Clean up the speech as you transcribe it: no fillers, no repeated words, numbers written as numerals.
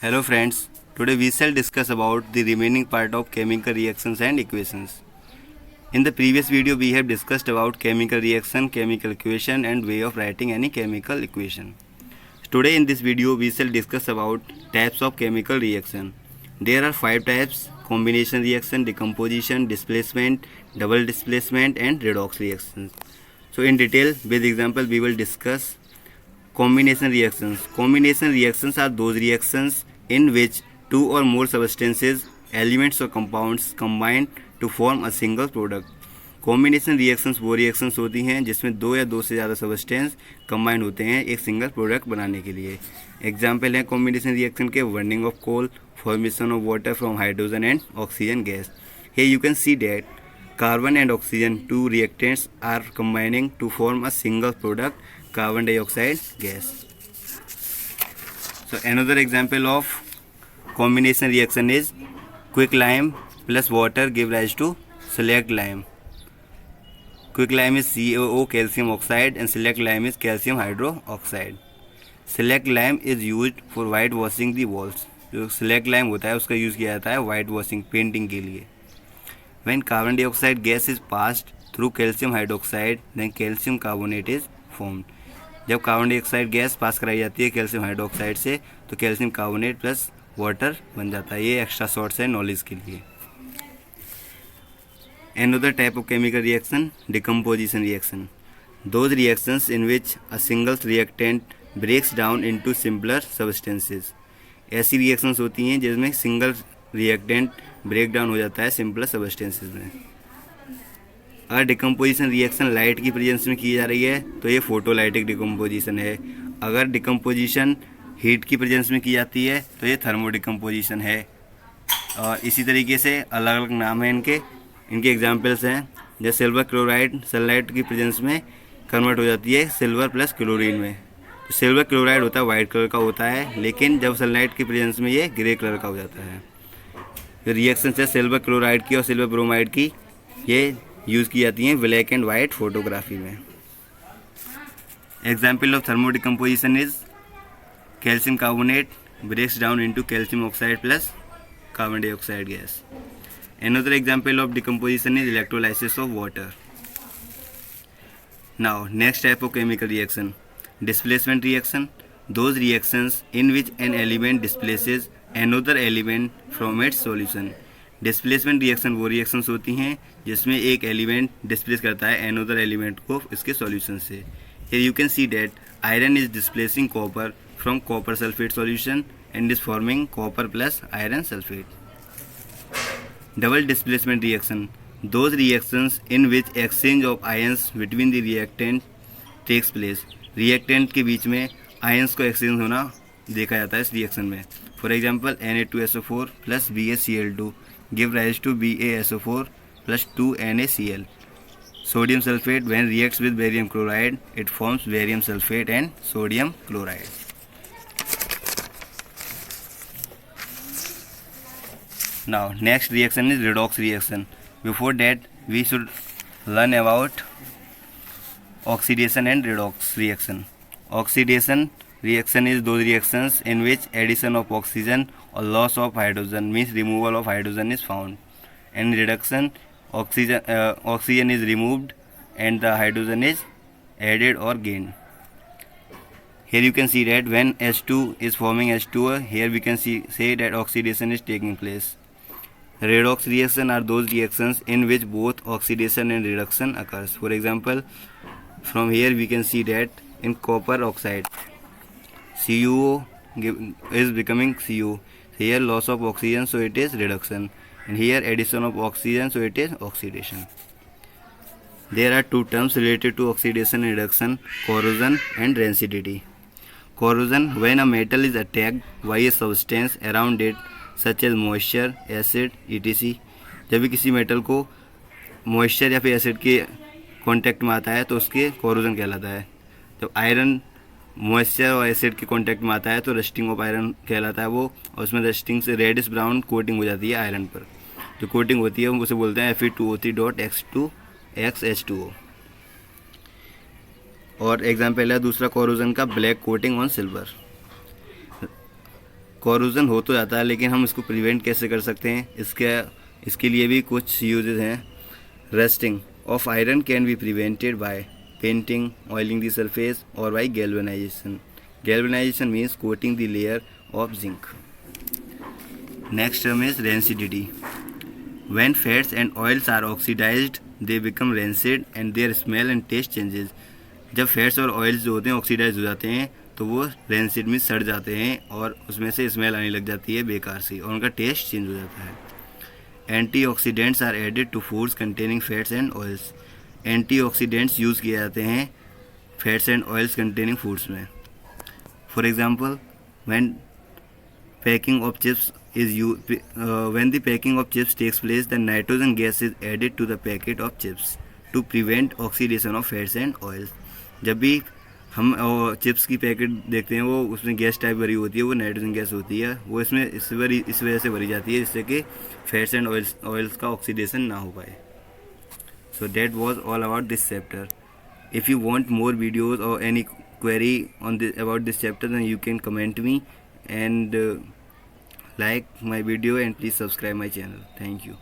Hello friends, today we shall discuss about the remaining part of chemical reactions and equations. In the previous video we have discussed about chemical reaction, chemical equation and way of writing any chemical equation. Today in this video we shall discuss about types of chemical reaction. There are 5 types: combination reaction, decomposition, displacement, double displacement and redox reactions. So in detail with example we will discuss combination reactions. Combination reactions are those reactions in which two or more substances, elements or compounds combine to form a single product. Combination reactions वो reactions होती हैं जिसमें दो या दो से ज़्यादा substance combine होते हैं एक सिंगल प्रोडक्ट बनाने के लिए. एग्जाम्पल है कॉम्बिनेशन रिएक्शन के burning of coal, formation of water from hydrogen and oxygen gas. Here you can see that carbon and oxygen, two reactants, are combining to form a single product, carbon dioxide gas. So another example of combination reaction is quicklime plus water give rise to select lime. Quicklime is CaO, calcium oxide, and select lime is calcium hydroxide. Select lime is used for white washing the walls. जो select lime होता है उसका use किया जाता है white washing painting के लिए. When carbon dioxide gas is passed through calcium hydroxide, then calcium carbonate is formed. जब कार्बन डाइऑक्साइड गैस पास कराई जाती है कैल्शियम हाइड्रोक्साइड से तो कैल्शियम कार्बोनेट प्लस वाटर बन जाता है. ये एक्स्ट्रा शॉर्ट्स है नॉलेज के लिए. Another type of chemical reaction, decomposition reaction. Those reactions in which a single reactant breaks down into simpler substances. ऐसी रिएक्शंस होती हैं जिसमें सिंगल रिएक्टेंट ब्रेक डाउन हो जाता है सिंपलर सब्सटेंसेस में. अगर डिकम्पोजिशन रिएक्शन लाइट की प्रेजेंस में की जा रही है तो ये फोटोलाइटिक डिकम्पोजिशन है. अगर डिकम्पोजिशन हीट की प्रेजेंस में की जाती है तो ये थर्मो डिकम्पोजिशन है. और इसी तरीके से अलग अलग नाम हैं इनके एग्जांपल्स हैं. जैसे सिल्वर क्लोराइड सनलाइट की प्रेजेंस में कन्वर्ट हो जाती है सिल्वर प्लस क्लोरीन में. तो सिल्वर क्लोराइड होता है वाइट कलर का होता है लेकिन जब सनलाइट की प्रेजेंस में ये ग्रे कलर का हो जाता है. जो रिएक्शन है सिल्वर क्लोराइड की और सिल्वर ब्रोमाइड की ये यूज़ की जाती हैं ब्लैक एंड वाइट फोटोग्राफी में. Example of thermo decomposition is calcium carbonate breaks down into calcium oxide plus carbon dioxide gas. Another example of decomposition is electrolysis of water. Now, next type of chemical reaction, displacement reaction. Those reactions in which an element displaces another element from its solution. Displacement reaction वो reactions होती हैं जिसमें एक element displace करता है another element को इसके solution से. Here you can see that iron is displacing copper from copper sulfate solution and is forming copper plus iron sulfate. Double displacement reaction. Those reactions in which exchange of ions between the reactant takes place. Reactant के बीच में ions को exchange होना देखा जाता है इस reaction में. For example, Na2SO4 plus BaCl2 give rise to BaSO4 plus 2NaCl. Sodium sulfate when reacts with barium chloride, it forms barium sulfate and sodium chloride. Now next reaction is redox reaction. Before that we should learn about oxidation and redox reaction. Oxidation reaction is those reactions in which addition of oxygen or loss of hydrogen means removal of hydrogen is found. And reduction oxygen is removed and the hydrogen is added or gained. Here you can see that when H2 is forming H2O, here we can say that oxidation is taking place. Redox reaction are those reactions in which both oxidation and reduction occurs. For example, from here we can see that in copper oxide, CuO is becoming Cu. Here loss of oxygen, so it is reduction, and here addition of oxygen, so it is oxidation. There are two terms related to oxidation and reduction: corrosion and rancidity. Corrosion, when a metal is attacked by a substance around it such as moisture, acid, etc. जब भी किसी metal को moisture या फिर acid के contact में आता है तो उसके कोरोजन कहलाता है. जब आयरन मॉइस्चर और एसिड के कांटेक्ट में आता है तो रस्टिंग ऑफ आयरन कहलाता है वो, और उसमें रस्टिंग से रेडिश ब्राउन कोटिंग हो जाती है आयरन पर. जो कोटिंग होती है उसे बोलते हैं Fe2O3.X2H2O. और एग्जाम्पल है दूसरा कोरोजन का black coating on silver. Corrosion हो तो जाता है, लेकिन हम इसको प्रिवेंट कैसे कर सकते हैं, इसके लिए भी कुछ यूजेस हैं। Rusting of iron can be prevented by painting, oiling the surface और by galvanization. Galvanization means coating the layer of zinc. Next term is rancidity. When fats and oils are oxidized, they become rancid and their smell and taste changes. जब fats और oils जो होते हैं oxidise हो जाते हैं तो वो रेंसिड में सड़ जाते हैं और उसमें से स्मेल आने लग जाती है बेकार सी, और उनका टेस्ट चेंज हो जाता है। Antioxidants are added to foods containing fats and oils. Antioxidants use किए जाते हैं fats and oils containing foods में। For example, when the packing of chips takes place, the nitrogen gas is added to the packet of chips to prevent oxidation of fats and oils. जब भी हम chips की packet देखते हैं वो उसमें gas type भरी होती है, वो नाइट्रोजन गैस होती है, वो इसमें इस वजह से भरी जाती है जिससे कि फैट्स एंड ऑयल्स का ऑक्सीडेशन ना हो पाए। So that was all about this chapter. If you want more videos or any query about this chapter, then you can comment me and like my video and please subscribe my channel. Thank you.